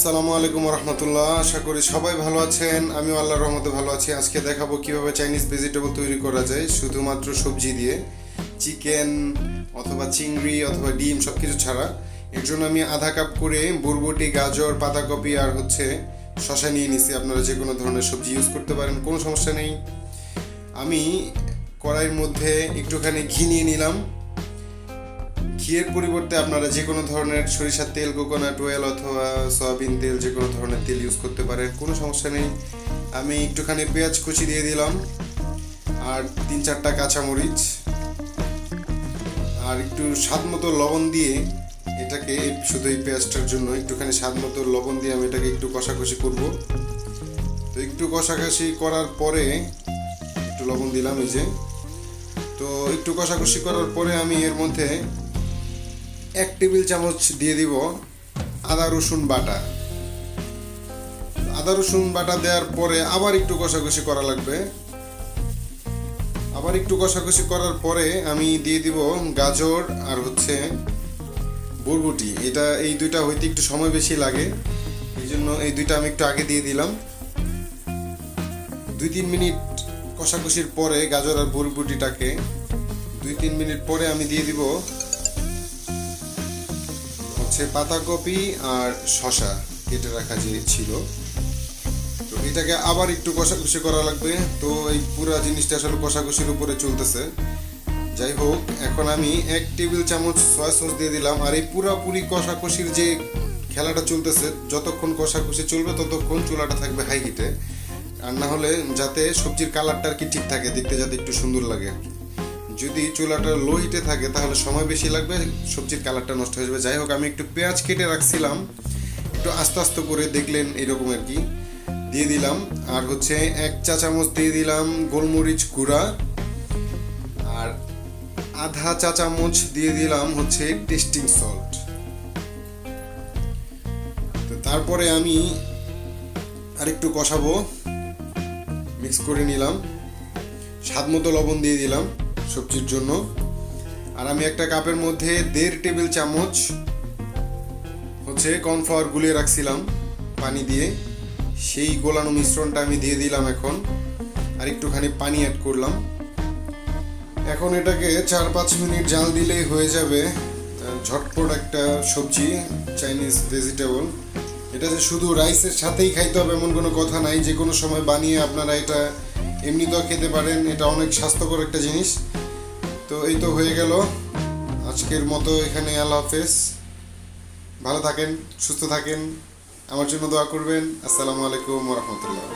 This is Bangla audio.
আসসালামু আলাইকুম রহমতুল্লাহ। আশা করি সবাই ভালো আছেন। আমিও আল্লাহর রহমতে ভালো আছি। আজকে দেখাবো কিভাবে চাইনিজ ভেজিটেবল তৈরি করা যায় শুধুমাত্র সবজি দিয়ে, চিকেন অথবা চিংড়ি অথবা ডিম সব কিছু ছাড়া। এর জন্য আমি আধা কাপ করে বরবটি, গাজর, পাতাকপি আর শসা নিয়ে নিছি। আপনারা যে কোনো ধরনের সবজি ইউজ করতে পারেন, কোনো সমস্যা নেই। আমি কড়াইয়ের মধ্যে একটুখানি ঘি নিয়ে নিলাম। ঘিয়ের পরিবর্তে আপনারা যে কোনো ধরনের সরিষার তেল, কোকোনাট অয়েল অথবা সয়াবিন তেল, যে কোনো ধরনের তেল ইউজ করতে পারেন, কোনো সমস্যা নেই। আমি একটুখানি পেঁয়াজ কুচি দিয়ে দিলাম আর 3-4টা কাঁচামরিচ আর একটু স্বাদ মতো লবণ দিয়ে এটাকে, শুধু এই পেঁয়াজটার জন্য একটুখানি স্বাদ মতো লবণ দিয়ে আমি এটাকে একটু কষাকষি করব। তো একটু কষাকষি করার পরে একটু লবণ দিলাম, এই যে। তো একটু কষাকষি করার পরে আমি এর মধ্যে 1 টেবিল চামচ দিয়ে দিব আদা রসুন বাটা। আদা রসুন বাটা দেওয়ার পরে আবার একটু কষাকষি করা লাগবে। আবার একটু কষাকষি করার পরে আমি দিয়ে দিব গাজর আর বরবটি। এই দুইটা হইতে একটু সময় বেশি লাগে, এই জন্য এই দুইটা আমি একটু আগে দিয়ে দিলাম। 2-3 মিনিট কষাকষির পরে গাজর আর বরবটিটাকে 2-3 মিনিট পরে আমি দিয়ে দিব পাতাকপি আর শসা কেটে রাখা যে ছিল। তো এটাকে আবার একটু কষাকষি করা লাগবে। তো এই পুরো জিনিসটা আসলে কষাকষির উপরে চলতেছে। যাই হোক, এখন আমি 1 টেবিল চামচ সয়া সস দিয়ে দিলাম। আর এই পুরাপুরি কষাকষির যে খেলাটা চলতেছে, যতক্ষণ কষাকষি চলবে ততক্ষণ চুলাটা থাকবে হাই হিটে। আর না হলে যাতে সবজির কালারটা আর কি ঠিক থাকে, দেখতে যাতে একটু সুন্দর লাগে আর কি। যদি চুলাটা লো হিটে থাকে তাহলে সময় বেশি লাগবে, সবজির কালারটা নষ্ট হয়ে যাবে। যাই হোক, আমি একটু পেঁয়াজ কেটে রাখছিলাম, একটু আস্তে আস্তে করে দেখলেন এরকম আর কি দিয়ে দিলাম। আর 1 চা চামচ দিয়ে দিলাম গোলমরিচ গুঁড়া আর আধা চা চামচ দিয়ে দিলাম টেস্টিং সল্ট। তো তারপরে আমি আরেকটু কষাবো, মিক্স করে নিলাম। স্বাদ মতো লবণ দিয়ে দিলাম সবজির জন্য। আর আমি একটা কাপের মধ্যে 1.5 টেবিল চামচ কর্নফ্লাওয়ার গুলিয়ে রাখছিলাম পানি দিয়ে, সেই গোলানো মিশ্রণটা আমি দিয়ে দিলাম এখন। আর একটুখানি পানি অ্যাড করলাম। এখন এটাকে 4-5 মিনিট জাল দিলেই হয়ে যাবে ঝটপট একটা সবজি, চাইনিজ ভেজিটেবল। এটা যে শুধু রাইসের সাথেই খাইতে হবে এমন কোনো কথা নাই, যে কোনো সময় বানিয়ে আপনারা এটা এমনিতেও খেতে পারেন। এটা অনেক স্বাস্থ্যকর একটা জিনিস। তো এই তো হয়ে গেল আজকের মতো এখানে। আল্লাহ হাফেজ, ভালো থাকেন, সুস্থ থাকেন, আমার জন্য দোয়া করবেন। আসসালামু আলাইকুম রহমতুল্লাহ।